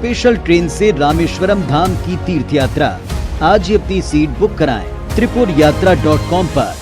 Special train से रामेश्वरम धाम की तीर्थ यात्रा। आज ही अपनी सीट बुक कराएं tripurayatra.com पर।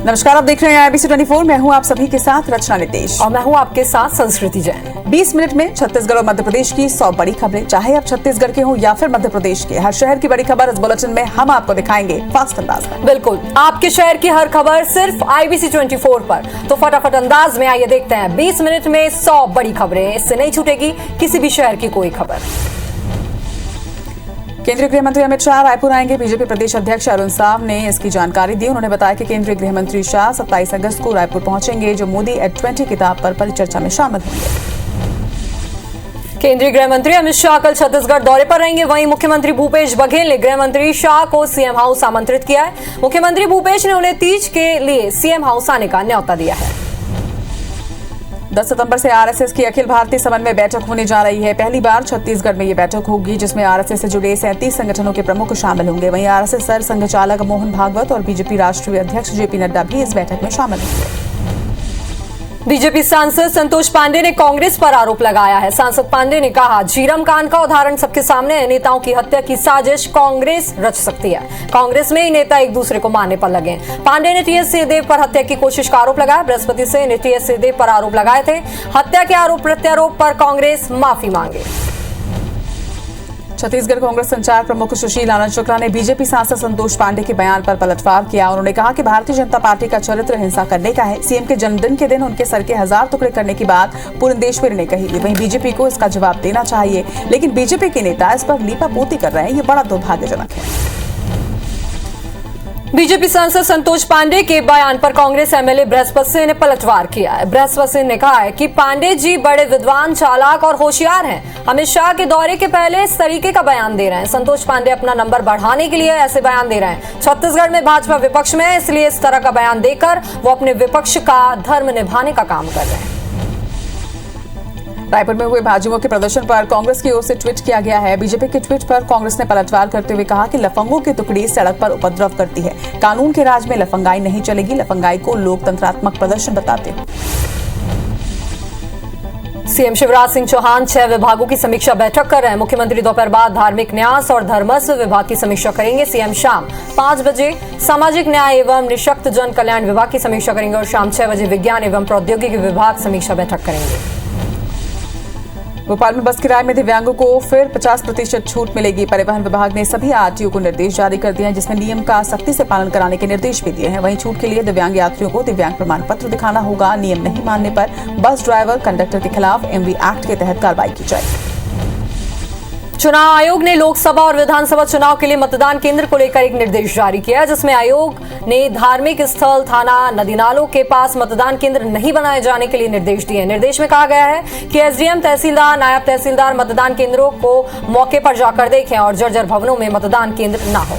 नमस्कार, आप देख रहे हैं IBC 24। मैं हूं आप सभी के साथ रचना नितेश और मैं हूं आपके साथ संस्कृति जैन। 20 मिनट में छत्तीसगढ़ और मध्य प्रदेश की 100 बड़ी खबरें। चाहे आप छत्तीसगढ़ के हो या फिर मध्य प्रदेश के, हर शहर की बड़ी खबर इस बुलेटिन में हम आपको दिखाएंगे फास्ट अंदाज में। बिल्कुल, आपके शहर की हर खबर सिर्फ IBC 24 पर। तो फटाफट अंदाज में आइए देखते हैं 20 मिनट में 100 बड़ी खबरें। इससे नहीं छूटेगी किसी भी शहर की कोई खबर। केंद्रीय गृह मंत्री अमित शाह रायपुर आएंगे। बीजेपी प्रदेश अध्यक्ष अरुण साव ने इसकी जानकारी दी। उन्होंने बताया कि केंद्रीय गृह मंत्री शाह 27 अगस्त को रायपुर पहुंचेंगे, जो मोदी एट 20 किताब पर परिचर्चा में शामिल होंगे। केंद्रीय गृह मंत्री अमित शाह कल छत्तीसगढ़ दौरे पर रहेंगे। वहीं मुख्यमंत्री भूपेश बघेल ने गृह मंत्री शाह को सीएम हाउस आमंत्रित किया है। मुख्यमंत्री भूपेश ने उन्हें तीज के लिए सीएम हाउस आने का न्यौता दिया है। 10 सितंबर से आरएसएस की अखिल भारतीय समन्वय बैठक होने जा रही है। पहली बार छत्तीसगढ़ में ये बैठक होगी, जिसमें आरएसएस से जुड़े 37 संगठनों के प्रमुख शामिल होंगे। वहीं आरएसएस सर संघ चालक मोहन भागवत और बीजेपी राष्ट्रीय अध्यक्ष जेपी नड्डा भी इस बैठक में शामिल होंगे। बीजेपी सांसद संतोष पांडे ने कांग्रेस पर आरोप लगाया है। सांसद पांडे ने कहा, झीरम कांड का उदाहरण सबके सामने है। नेताओं की हत्या की साजिश कांग्रेस रच सकती है। कांग्रेस में ही नेता एक दूसरे को मारने पर लगे। पांडे ने टीएस सिंहदेव पर हत्या की कोशिश का आरोप लगाया। बृहस्पति से ने टीएस सिंहदेव पर आरोप लगाए थे। हत्या के आरोप प्रत्यारोप पर कांग्रेस माफी मांगे। छत्तीसगढ़ कांग्रेस संचार प्रमुख सुशील आनंद शुक्ला ने बीजेपी सांसद संतोष पांडे के बयान पर पलटवार किया। उन्होंने कहा कि भारतीय जनता पार्टी का चरित्र हिंसा करने का है। सीएम के जन्मदिन के दिन उनके सर के 1000 टुकड़े करने की बात पुरंदेश्वरी ने कही। वहीं बीजेपी को इसका जवाब देना चाहिए, लेकिन बीजेपी के नेता इस पर लीपापोती कर रहे हैं। ये बड़ा दुर्भाग्यजनक है। बीजेपी सांसद संतोष पांडे के बयान पर कांग्रेस एमएलए बृहस्पति सिंह ने पलटवार किया है। बृहस्पति सिंह ने कहा है कि पांडे जी बड़े विद्वान, चालाक और होशियार हैं। अमित शाह के दौरे के पहले इस तरीके का बयान दे रहे हैं। संतोष पांडे अपना नंबर बढ़ाने के लिए ऐसे बयान दे रहे हैं। छत्तीसगढ़ में भाजपा विपक्ष में है, इसलिए इस तरह का बयान देकर वो अपने विपक्ष का धर्म निभाने का काम कर रहे हैं। रायपुर में हुए भाजयुमों के प्रदर्शन पर कांग्रेस की ओर से ट्वीट किया गया है। बीजेपी के ट्वीट पर कांग्रेस ने पलटवार करते हुए कहा कि लफंगों की टुकड़ी सड़क पर उपद्रव करती है। कानून के राज में लफंगाई नहीं चलेगी। लफंगाई को लोकतंत्रात्मक प्रदर्शन बताते हैं। सीएम शिवराज सिंह चौहान 6 विभागों की समीक्षा बैठक कर रहे हैं। मुख्यमंत्री दोपहर बाद धार्मिक न्यास और धर्मस्व विभाग की समीक्षा करेंगे। सीएम शाम 5 बजे सामाजिक न्याय एवं निःशक्त जन कल्याण विभाग की समीक्षा करेंगे और शाम 6 बजे विज्ञान एवं प्रौद्योगिकी विभाग समीक्षा बैठक करेंगे। भोपाल में बस किराए में दिव्यांगों को फिर 50% छूट मिलेगी। परिवहन विभाग ने सभी आरटीओ को निर्देश जारी कर दिए हैं, जिसमें नियम का सख्ती से पालन कराने के निर्देश भी दिए हैं। वहीं छूट के लिए दिव्यांग यात्रियों को दिव्यांग प्रमाण पत्र दिखाना होगा। नियम नहीं मानने पर बस ड्राइवर कंडक्टर के खिलाफ MV एक्ट के तहत कार्रवाई की जाएगी। चुनाव आयोग ने लोकसभा और विधानसभा चुनाव के लिए मतदान केंद्र को लेकर एक निर्देश जारी किया, जिसमें आयोग ने धार्मिक स्थल, थाना, नदी नालों के पास मतदान केंद्र नहीं बनाए जाने के लिए निर्देश दिए। निर्देश में कहा गया है कि एसडीएम, तहसीलदार, नायब तहसीलदार मतदान केंद्रों को मौके पर जाकर देखें और जर्जर भवनों में मतदान केंद्र न हो।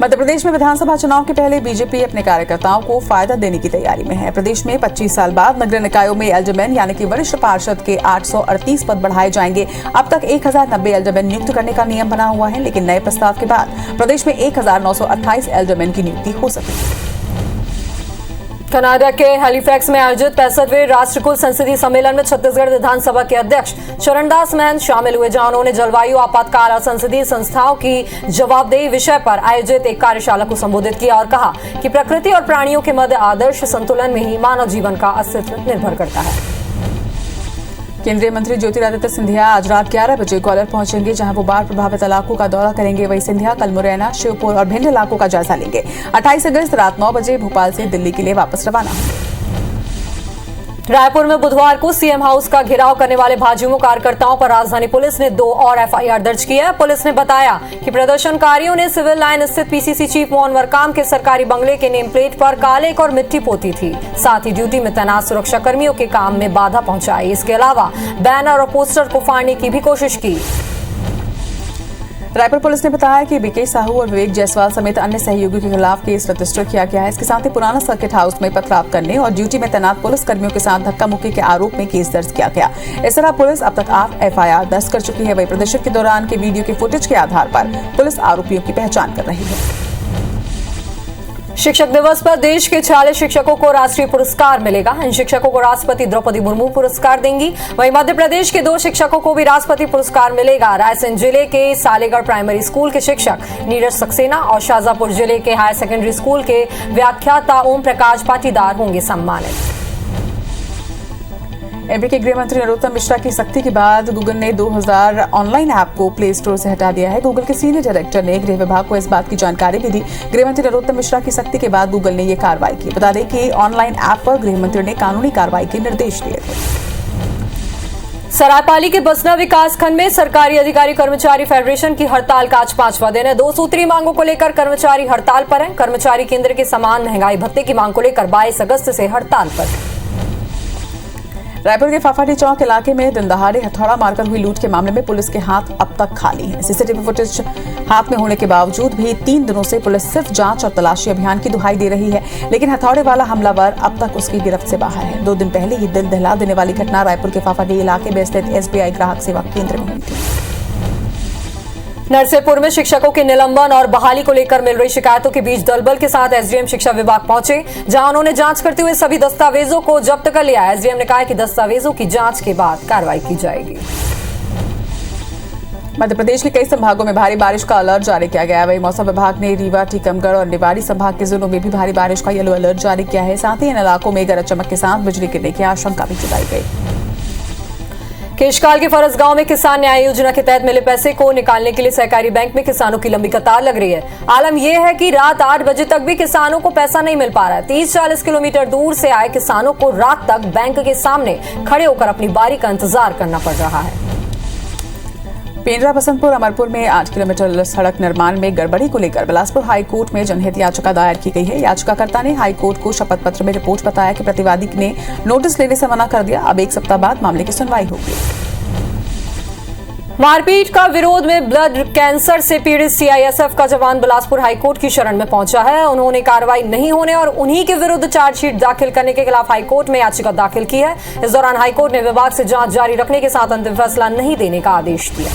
मध्य प्रदेश में विधानसभा चुनाव के पहले बीजेपी अपने कार्यकर्ताओं को फायदा देने की तैयारी में है। प्रदेश में 25 साल बाद नगरीय निकायों में एल्डरमैन यानी कि वरिष्ठ पार्षद के 838 पद बढ़ाए जाएंगे। अब तक 1090 एल्डरमैन नियुक्त करने का नियम बना हुआ है, लेकिन नए प्रस्ताव के बाद प्रदेश में 1928 एल्डरमैन की नियुक्ति हो सकेगी। कनाडा के हैलिफैक्स में आयोजित 65वें राष्ट्रकुल संसदीय सम्मेलन में छत्तीसगढ़ विधानसभा के अध्यक्ष चरणदास महंत शामिल हुए, जहां उन्होंने जलवायु आपातकाल और संसदीय संस्थाओं की जवाबदेही विषय पर आयोजित एक कार्यशाला को संबोधित किया और कहा कि प्रकृति और प्राणियों के मध्य आदर्श संतुलन में ही मानव जीवन का अस्तित्व निर्भर करता है। केंद्रीय मंत्री ज्योतिरादित्य सिंधिया आज रात 11 बजे ग्वालियर पहुंचेंगे, जहां वो बाढ़ प्रभावित इलाकों का दौरा करेंगे। वहीं सिंधिया कल मुरैना, श्योपुर और भिंड इलाकों का जायजा लेंगे। 28 अगस्त रात 9 बजे भोपाल से दिल्ली के लिए वापस रवाना होंगे। रायपुर में बुधवार को सीएम हाउस का घेराव करने वाले भाजयुमो कार्यकर्ताओं पर राजधानी पुलिस ने 2 और एफआईआर दर्ज की है। पुलिस ने बताया कि प्रदर्शनकारियों ने सिविल लाइन स्थित पीसीसी चीफ मोहन मरकाम के सरकारी बंगले के नेम प्लेट पर काले और मिट्टी पोती थी। साथ ही ड्यूटी में तैनात सुरक्षा कर्मियों के काम में बाधा पहुंचाई। इसके अलावा बैनर और पोस्टर को फाड़ने की भी कोशिश की। रायपुर पुलिस ने बताया कि बीके साहू और विवेक जायसवाल समेत अन्य सहयोगियों के खिलाफ केस रजिस्टर किया गया है। इसके साथ ही पुराना सर्किट हाउस में पथराव करने और ड्यूटी में तैनात पुलिस कर्मियों के साथ धक्का मुक्की के आरोप में केस दर्ज किया गया। इस तरह पुलिस अब तक 8 एफआईआर दर्ज कर चुकी है। वही प्रदर्शन के दौरान के वीडियो के फुटेज के आधार पर पुलिस आरोपियों की पहचान कर रही है। शिक्षक दिवस पर देश के 46 शिक्षकों को राष्ट्रीय पुरस्कार मिलेगा। इन शिक्षकों को राष्ट्रपति द्रौपदी मुर्मू पुरस्कार देंगी। वहीं मध्य प्रदेश के 2 शिक्षकों को भी राष्ट्रपति पुरस्कार मिलेगा। रायसेन जिले के सालेगढ़ प्राइमरी स्कूल के शिक्षक नीरज सक्सेना और शाजापुर जिले के हायर सेकेंडरी स्कूल के व्याख्याता ओम प्रकाश पाटीदार होंगे सम्मानित। एमपी के गृह मंत्री नरोत्तम मिश्रा की सख्ती के बाद गूगल ने 2000 ऑनलाइन ऐप को प्ले स्टोर से हटा दिया है। गूगल के सीनियर डायरेक्टर ने गृह विभाग को इस बात की जानकारी भी दी। गृह मंत्री नरोत्तम मिश्रा की सख्ती के बाद गूगल ने ये कार्रवाई की। बता दें कि ऑनलाइन ऐप पर गृह मंत्री ने कानूनी कार्रवाई के निर्देश दिए थे। सरायपाली के बसना विकास खंड में सरकारी अधिकारी कर्मचारी फेडरेशन की हड़ताल का आज 5वां दिन है। 2 सूत्री मांगों को लेकर कर्मचारी हड़ताल पर हैं। कर्मचारी केंद्र के समान महंगाई भत्ते की मांग को लेकर 22 अगस्त से हड़ताल पर है। रायपुर के फाफाडी चौक इलाके में दिन दहाड़े हथौड़ा मारकर हुई लूट के मामले में पुलिस के हाथ अब तक खाली हैं। सीसीटीवी फुटेज हाथ में होने के बावजूद भी 3 दिनों से पुलिस सिर्फ जांच और तलाशी अभियान की दुहाई दे रही है, लेकिन हथौड़े वाला हमलावर अब तक उसकी गिरफ्त से बाहर है। 2 दिन पहले ही दिल दहला देने वाली घटना रायपुर के फाफाडी इलाके में स्थित SBI ग्राहक सेवा केंद्र में हुई थी। नरसिंहपुर में शिक्षकों के निलंबन और बहाली को लेकर मिल रही शिकायतों के बीच दलबल के साथ एसडीएम शिक्षा विभाग पहुंचे, जहां उन्होंने जांच करते हुए सभी दस्तावेजों को जब्त कर लिया। एसडीएम ने कहा कि दस्तावेजों की जांच के बाद कार्रवाई की जाएगी। मध्य प्रदेश के कई संभागों में भारी बारिश का अलर्ट जारी किया गया है। वहीं मौसम विभाग ने रीवा, टीकमगढ़ और निवाड़ी संभाग के जिलों में भी भारी बारिश का येलो अलर्ट जारी किया है। साथ ही इन इलाकों में गरज चमक के साथ बिजली गिरने की आशंका भी जताई गई। केशकाल के फरसगांव में किसान न्याय योजना के तहत मिले पैसे को निकालने के लिए सहकारी बैंक में किसानों की लंबी कतार लग रही है। आलम यह है कि रात 8 बजे तक भी किसानों को पैसा नहीं मिल पा रहा है। 30-40 किलोमीटर दूर से आए किसानों को रात तक बैंक के सामने खड़े होकर अपनी बारी का इंतजार करना पड़ रहा है। पेंड्रा बसंतपुर अमरपुर में 8 किलोमीटर सड़क निर्माण में गड़बड़ी को लेकर बिलासपुर हाईकोर्ट में जनहित याचिका दायर की गई है। याचिकाकर्ता ने हाईकोर्ट को शपथ पत्र में रिपोर्ट बताया कि प्रतिवादी ने नोटिस लेने से मना कर दिया। अब 1 सप्ताह बाद मामले की सुनवाई होगी। मारपीट का विरोध में ब्लड कैंसर से पीड़ित सीआईएसएफ का जवान बिलासपुर हाईकोर्ट की शरण में पहुंचा है। उन्होंने कार्रवाई नहीं होने और उन्हीं के विरुद्ध चार्जशीट दाखिल करने के खिलाफ हाईकोर्ट में याचिका दाखिल की है। इस दौरान हाईकोर्ट ने विभाग से जांच जारी रखने के साथ अंतिम फैसला नहीं देने का आदेश दिया।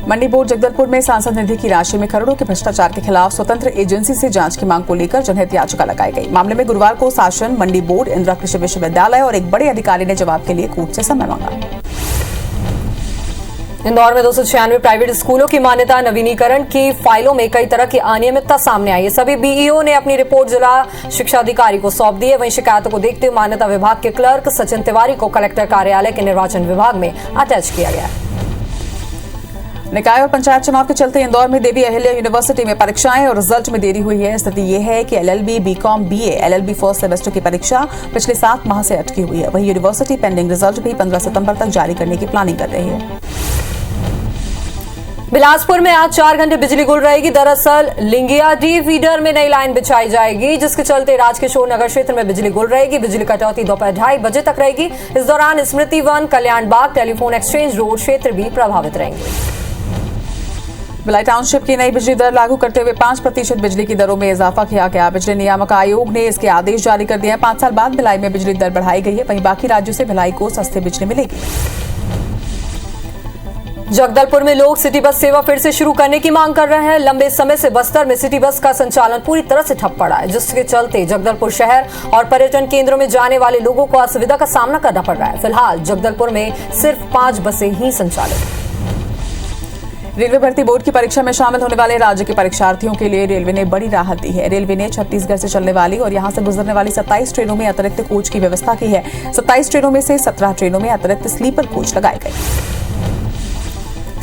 मंडी बोर्ड जगदलपुर में सांसद निधि की राशि में करोड़ों के भ्रष्टाचार के खिलाफ स्वतंत्र एजेंसी से जांच की मांग को लेकर जनहित याचिका लगाई गई। मामले में गुरुवार को शासन, मंडी बोर्ड, इंदिरा कृषि विश्वविद्यालय और एक बड़े अधिकारी ने जवाब के लिए कोर्ट से समय मांगा। इंदौर में 296 प्राइवेट स्कूलों की मान्यता नवीनीकरण की फाइलों में कई तरह की अनियमितता सामने आई है। सभी बीईओ ने अपनी रिपोर्ट जिला शिक्षा अधिकारी को सौंप दी है। वहीं शिकायतों को देखते हुए मान्यता विभाग के क्लर्क सचिन तिवारी को कलेक्टर कार्यालय के निर्वाचन विभाग में अटैच किया गया है। निकाय और पंचायत चुनाव के चलते इंदौर में देवी अहिल्या यूनिवर्सिटी में परीक्षाएं और रिजल्ट में देरी हुई है। स्थिति यह है कि LLB, BCom, BA, LLB first semester की परीक्षा पिछले 7 माह से अटकी हुई है। वहीं यूनिवर्सिटी पेंडिंग रिजल्ट भी 15 सितंबर तक जारी करने की प्लानिंग कर रही है। बिलासपुर में आज 4 घंटे बिजली गुल रहेगी। दरअसल लिंगियाडी फीडर में नई लाइन बिछाई जाएगी, जिसके चलते राजकिशोर नगर क्षेत्र में बिजली गुल रहेगी। बिजली कटौती दोपहर 2:30 बजे तक रहेगी। इस दौरान स्मृति वन, कल्याण बाग, टेलीफोन एक्सचेंज रोड क्षेत्र भी प्रभावित रहेंगे। भिलाई टाउनशिप की नई बिजली दर लागू करते हुए 5% बिजली की दरों में इजाफा किया गया। बिजली नियामक आयोग ने इसके आदेश जारी कर दिए हैं। 5 साल बाद भिलाई में बिजली दर बढ़ाई गई है। वहीं बाकी राज्यों से भिलाई को सस्ती बिजली मिलेगी। जगदलपुर में लोग सिटी बस सेवा फिर से शुरू करने की मांग कर रहे हैं। लंबे समय से बस्तर में सिटी बस का संचालन पूरी तरह से ठप पड़ा है, जिसके चलते जगदलपुर शहर और पर्यटन केंद्रों में जाने वाले लोगों को असुविधा का सामना करना पड़ रहा है। फिलहाल जगदलपुर में सिर्फ 5 बसें ही संचालित हैं। रेलवे भर्ती बोर्ड की परीक्षा में शामिल होने वाले राज्य के परीक्षार्थियों के लिए रेलवे ने बड़ी राहत दी है। रेलवे ने छत्तीसगढ़ से चलने वाली और यहां से गुजरने वाली 27 ट्रेनों में अतिरिक्त कोच की व्यवस्था की है। 27 ट्रेनों में से 17 ट्रेनों में अतिरिक्त स्लीपर कोच लगाए गए।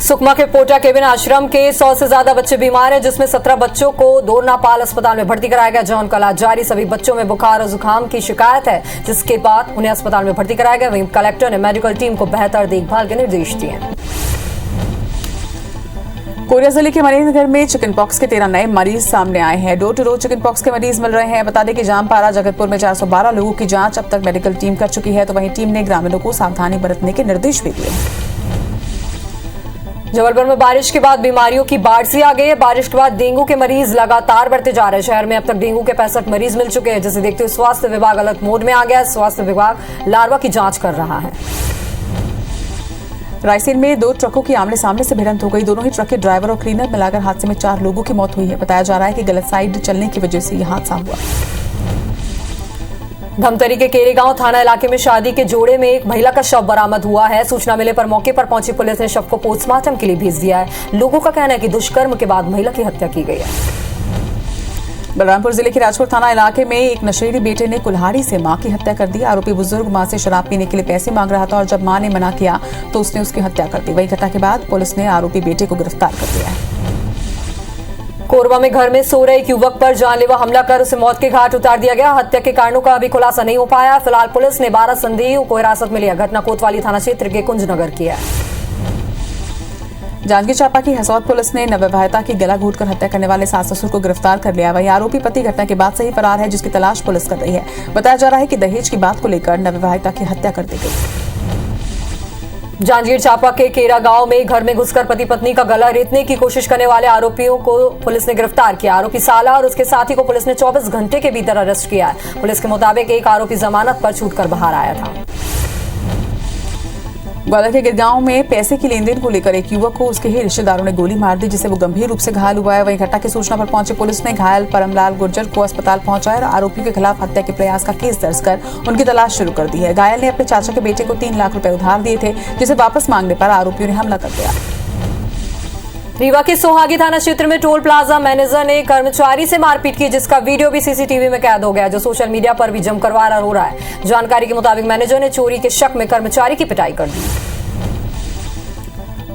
सुकमा के पोटा केबिन आश्रम के 100 से ज्यादा बच्चे बीमार हैं, जिसमें 17 बच्चों को दोरनापाल अस्पताल में भर्ती कराया गया, जहां उनका इलाज जारी। सभी बच्चों में बुखार और जुकाम की शिकायत है, जिसके बाद उन्हें अस्पताल में भर्ती कराया गया। वहीं कलेक्टर ने मेडिकल टीम को बेहतर देखभाल के निर्देश दिए हैं। कोरिया जिले के मरीनगर में चिकन पॉक्स के 13 नए मरीज सामने आए हैं। Door to door chicken pox के मरीज मिल रहे हैं। बता दें कि जामपारा जगतपुर में 412 लोगों की जांच अब तक मेडिकल टीम कर चुकी है। तो वहीं टीम ने ग्रामीणों को सावधानी बरतने के निर्देश भी दिए हैं। जबलपुर में बारिश के बाद बीमारियों की बाढ़ सी आ गई है। बारिश के बाद डेंगू के मरीज लगातार बढ़ते जा रहे हैं। शहर में अब तक डेंगू के 65 मरीज मिल चुके हैं, जिसे देखते हुए स्वास्थ्य विभाग अलर्ट मोड में आ गया है। स्वास्थ्य विभाग लार्वा की जांच कर रहा है। रायसेन में 2 ट्रकों की आमने सामने से भिड़ंत हो गई। दोनों ही ट्रक के ड्राइवर और क्लीनर मिलाकर हादसे में 4 लोगों की मौत हुई है। बताया जा रहा है कि गलत साइड चलने की वजह से यह हादसा हुआ। धमतरी के केरेगांव थाना इलाके में शादी के जोड़े में एक महिला का शव बरामद हुआ है। सूचना मिले पर मौके पर पहुंची पुलिस ने शव को पोस्टमार्टम के लिए भेज दिया है। लोगों का कहना है कि दुष्कर्म के बाद महिला की हत्या की गई है। बलरामपुर जिले के राजपुर थाना इलाके में एक नशेड़ी बेटे ने कुल्हाड़ी से मां की हत्या कर दी। आरोपी बुजुर्ग मां से शराब पीने के लिए पैसे मांग रहा था और जब मां ने मना किया तो उसने उसकी हत्या कर दी। वही घटना के बाद पुलिस ने आरोपी बेटे को गिरफ्तार कर लिया है। कोरबा में घर में सो रहे एक युवक पर जानलेवा हमला कर उसे मौत के घाट उतार दिया गया। हत्या के कारणों का अभी खुलासा नहीं हो पाया। फिलहाल पुलिस ने 12 संदेहियों को हिरासत में लिया। घटना कोतवाली थाना क्षेत्र के कुंजनगर की है। जांजगीर चांपा की हसौद पुलिस ने नवविवाहिता की गला घोंटकर हत्या करने वाले सास ससुर को गिरफ्तार कर लिया। वहीं आरोपी पति घटना के बाद से ही फरार है, जिसकी तलाश पुलिस कर रही है। बताया जा रहा है कि दहेज की बात को लेकर नवविवाहिता की हत्या कर दी गई। जांजगीर चांपा के केरा गांव में घर में घुसकर पति पत्नी का गला रेतने की कोशिश करने वाले आरोपियों को पुलिस ने गिरफ्तार किया। आरोपी साला और उसके साथी को पुलिस ने 24 घंटे के भीतर अरेस्ट किया है। पुलिस के मुताबिक एक आरोपी जमानत पर छूटकर बाहर आया था। ग्वालियर के गिरगांव में पैसे की लेनदेन को लेकर एक युवक को उसके ही रिश्तेदारों ने गोली मार दी, जिससे वो गंभीर रूप से घायल हुआ है। वहीं घटना की सूचना पर पहुंची पुलिस ने घायल परमलाल गुर्जर को अस्पताल पहुंचाया और आरोपियों के खिलाफ हत्या के प्रयास का केस दर्ज कर उनकी तलाश शुरू कर दी है। घायल ने अपने चाचा के बेटे को 3 लाख रुपए उधार दिए थे, जिसे वापस मांगने पर आरोपियों ने हमला कर दिया। रीवा के सोहागी थाना क्षेत्र में टोल प्लाजा मैनेजर ने कर्मचारी से मारपीट की, जिसका वीडियो भी सीसीटीवी में कैद हो गया, जो सोशल मीडिया पर भी जमकर वायरल हो रहा है। जानकारी के मुताबिक मैनेजर ने चोरी के शक में कर्मचारी की पिटाई कर दी।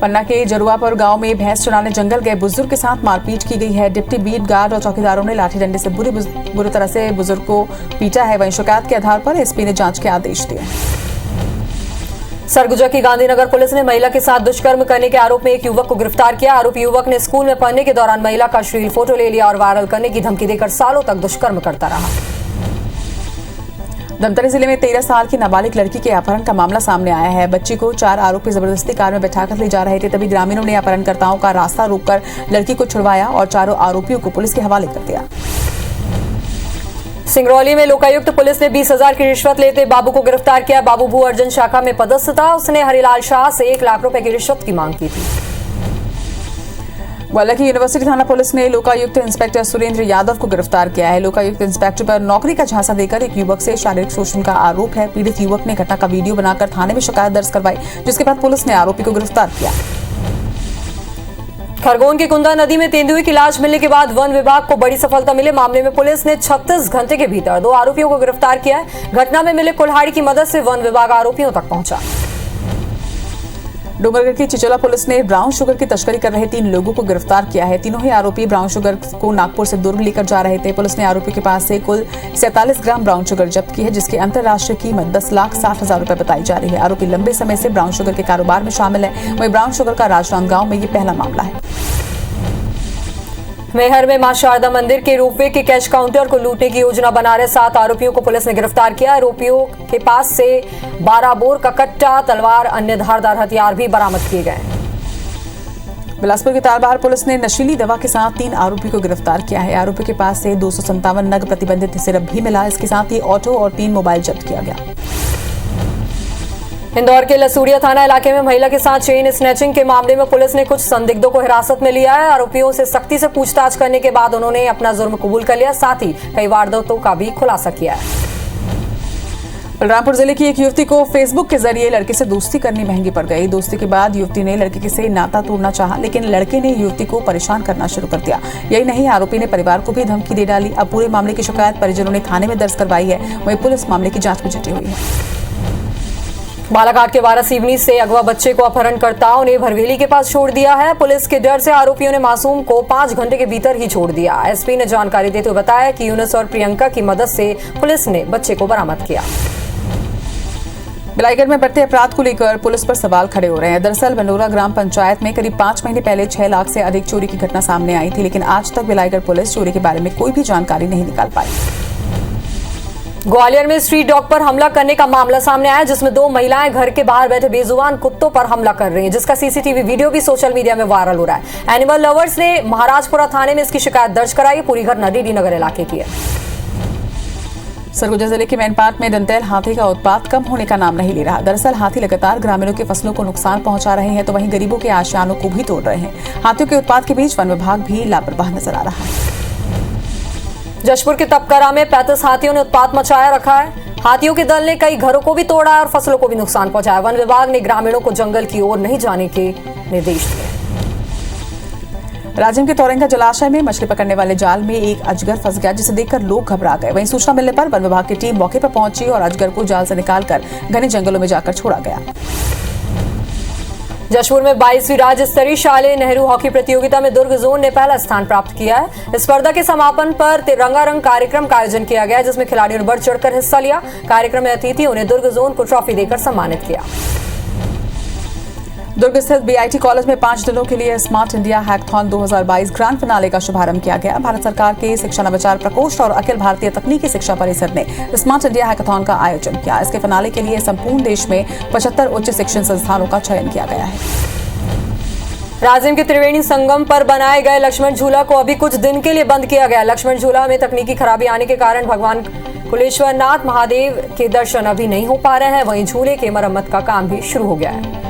पन्ना के जरुआपुर गांव में भैंस चराने जंगल गए बुजुर्ग के साथ मारपीट की गई है। डिप्टी बीट गार्ड और चौकीदारों ने लाठी डंडे से बुरी तरह से बुजुर्ग को पीटा है। वहीं शिकायत के आधार पर एसपी ने जांच के आदेश दिए। सरगुजा की गांधीनगर पुलिस ने महिला के साथ दुष्कर्म करने के आरोप में एक युवक को गिरफ्तार किया। आरोपी युवक ने स्कूल में पढ़ने के दौरान महिला का अश्लील फोटो ले लिया और वायरल करने की धमकी देकर सालों तक दुष्कर्म करता रहा। धमतरी जिले में 13 साल की नाबालिग लड़की के अपहरण का मामला सामने आया है। बच्ची को 4 आरोपी जबरदस्ती कार में बैठाकर ले जा रहे थे, तभी ग्रामीणों ने अपहरणकर्ताओं का रास्ता रोककर लड़की को छुड़वाया और चारों आरोपियों को पुलिस के हवाले कर दिया। सिंगरौली में लोकायुक्त पुलिस ने 20,000 की रिश्वत लेते बाबू को गिरफ्तार किया। बाबू भू अर्जन शाखा में पदस्थ था। उसने हरिलाल शाह से 1 लाख रुपए की रिश्वत की मांग की थी। ग्वालियर की यूनिवर्सिटी थाना पुलिस ने लोकायुक्त इंस्पेक्टर सुरेंद्र यादव को गिरफ्तार किया है। लोकायुक्त इंस्पेक्टर पर नौकरी का झांसा देकर एक युवक से शारीरिक शोषण का आरोप है। पीड़ित युवक ने घटना का वीडियो बनाकर थाने में शिकायत दर्ज करवाई, जिसके बाद पुलिस ने आरोपी को गिरफ्तार किया। खरगोन के कुंदा नदी में तेंदुए की लाश मिलने के बाद वन विभाग को बड़ी सफलता मिली। मामले में पुलिस ने 36 घंटे के भीतर 2 आरोपियों को गिरफ्तार किया है। घटना में मिले कुल्हाड़ी की मदद से वन विभाग आरोपियों तक पहुंचा। डूंगरगढ़ की चिचोला पुलिस ने ब्राउन शुगर की तस्करी कर रहे 3 लोगों को गिरफ्तार किया है। तीनों ही आरोपी ब्राउन शुगर को नागपुर से दुर्ग लेकर जा रहे थे। पुलिस ने आरोपी के पास से कुल 47 ग्राम ब्राउन शुगर जब्त की है, जिसकी अंतर्राष्ट्रीय कीमत 10,60,000 रुपए बताई जा रही है। आरोपी लंबे समय से ब्राउन शुगर के कारोबार में शामिल है। वहीं ब्राउन शुगर का राजनांदगांव में ये पहला मामला है। मैहर में मां शारदा मंदिर के रोपवे के कैश काउंटर को लूटने की योजना बना रहे 7 आरोपियों को पुलिस ने गिरफ्तार किया। आरोपियों के पास से 12 बोर का कट्टा, तलवार, अन्य धारदार हथियार भी बरामद किए गए। बिलासपुर की तारबहार पुलिस ने नशीली दवा के साथ 3 आरोपी को गिरफ्तार किया है। आरोपी के पास से 257 नग प्रतिबंधित सिरप भी मिला। इसके साथ ही ऑटो और 3 मोबाइल जब्त किया गया। इंदौर के लसूड़िया थाना इलाके में महिला के साथ चेन स्नैचिंग के मामले में पुलिस ने कुछ संदिग्धों को हिरासत में लिया है। आरोपियों से सख्ती से पूछताछ करने के बाद उन्होंने अपना जुर्म कबूल कर लिया, साथ ही कई वारदातों का भी खुलासा किया है। बलरामपुर जिले की एक युवती को फेसबुक के जरिए लड़के से दोस्ती करनी महंगी पड़ गई। दोस्ती के बाद युवती ने लड़के से नाता तोड़ना चाहा, लेकिन लड़के ने युवती को परेशान करना शुरू कर दिया। यही नहीं, आरोपी ने परिवार को भी धमकी दे डाली। अब पूरे मामले की शिकायत परिजनों ने थाने में दर्ज करवाई है। वहीं पुलिस मामले की जांच में जुटी हुई है। बालाघाट के वारासिवनी से अगवा बच्चे को अपहरणकर्ताओं ने भरवेली के पास छोड़ दिया है। पुलिस के डर से आरोपियों ने मासूम को 5 घंटे के भीतर ही छोड़ दिया। एसपी ने जानकारी देते हुए बताया कि यूनुस और प्रियंका की मदद से पुलिस ने बच्चे को बरामद किया। बिलाईगढ़ में बढ़ते अपराध को लेकर पुलिस पर सवाल खड़े हो रहे हैं। दरअसल बनोरा ग्राम पंचायत में करीब 5 महीने पहले 6 लाख से अधिक चोरी की घटना सामने आई थी, लेकिन आज तक बिलाईगढ़ पुलिस चोरी के बारे में कोई भी जानकारी नहीं निकाल पाई। ग्वालियर में स्ट्रीट डॉग पर हमला करने का मामला सामने आया, जिसमें 2 महिलाएं घर के बाहर बैठे बेजुबान कुत्तों पर हमला कर रही हैं, जिसका सीसीटीवी वीडियो भी सोशल मीडिया में वायरल हो रहा है। एनिमल लवर्स ने महाराजपुरा थाने में इसकी शिकायत दर्ज कराई। पूरी घटना डीडी नगर इलाके की है। सरगुजा जिले के मैनपाट में दंतैल हाथी का उत्पात कम होने का नाम नहीं ले रहा। दरअसल हाथी लगातार ग्रामीणों की फसलों को नुकसान पहुंचा रहे हैं तो वहीं गरीबों के आशियानों को भी तोड़ रहे हैं। हाथियों के उत्पात के बीच वन विभाग भी लापरवाह नजर आ रहा है। जशपुर के तपकरा में 35 हाथियों ने उत्पात मचाया रखा है। हाथियों के दल ने कई घरों को भी तोड़ा और फसलों को भी नुकसान पहुंचाया। वन विभाग ने ग्रामीणों को जंगल की ओर नहीं जाने के निर्देश दिए। राजिम के तौरंगा जलाशय में मछली पकड़ने वाले जाल में एक अजगर फंस गया, जिसे देखकर लोग घबरा गए। वहीं सूचना मिलने पर वन विभाग की टीम मौके पर पहुंची और अजगर को जाल से निकालकर घने जंगलों में जाकर छोड़ा गया। जशपुर में 22वीं राज्य स्तरीय शालेय नेहरू हॉकी प्रतियोगिता में दुर्ग जोन ने पहला स्थान प्राप्त किया है। इस स्पर्धा के समापन पर रंगारंग कार्यक्रम का आयोजन किया गया, जिसमें खिलाड़ियों ने बढ़ चढ़कर हिस्सा लिया। कार्यक्रम में अतिथियों ने दुर्ग जोन को ट्रॉफी देकर सम्मानित किया। दुर्ग स्थित बीआईटी कॉलेज में 5 दिनों के लिए smart India hackathon 2022 grand finale का शुभारंभ किया गया। भारत सरकार के शिक्षा नवाचार प्रकोष्ठ और अखिल भारतीय तकनीकी शिक्षा परिषद ने स्मार्ट इंडिया हैकथॉन का आयोजन किया। इसके फिनाले के लिए संपूर्ण देश में 75 उच्च शिक्षण संस्थानों का चयन किया गया है। राजिम के त्रिवेणी संगम पर बनाए गए लक्ष्मण झूला को अभी कुछ दिन के लिए बंद किया गया। लक्ष्मण झूला में तकनीकी खराबी आने के कारण भगवान कुलेश्वरनाथ महादेव के दर्शन अभी नहीं हो पा रहे हैं। वहीं झूले के मरम्मत का काम भी शुरू हो गया है।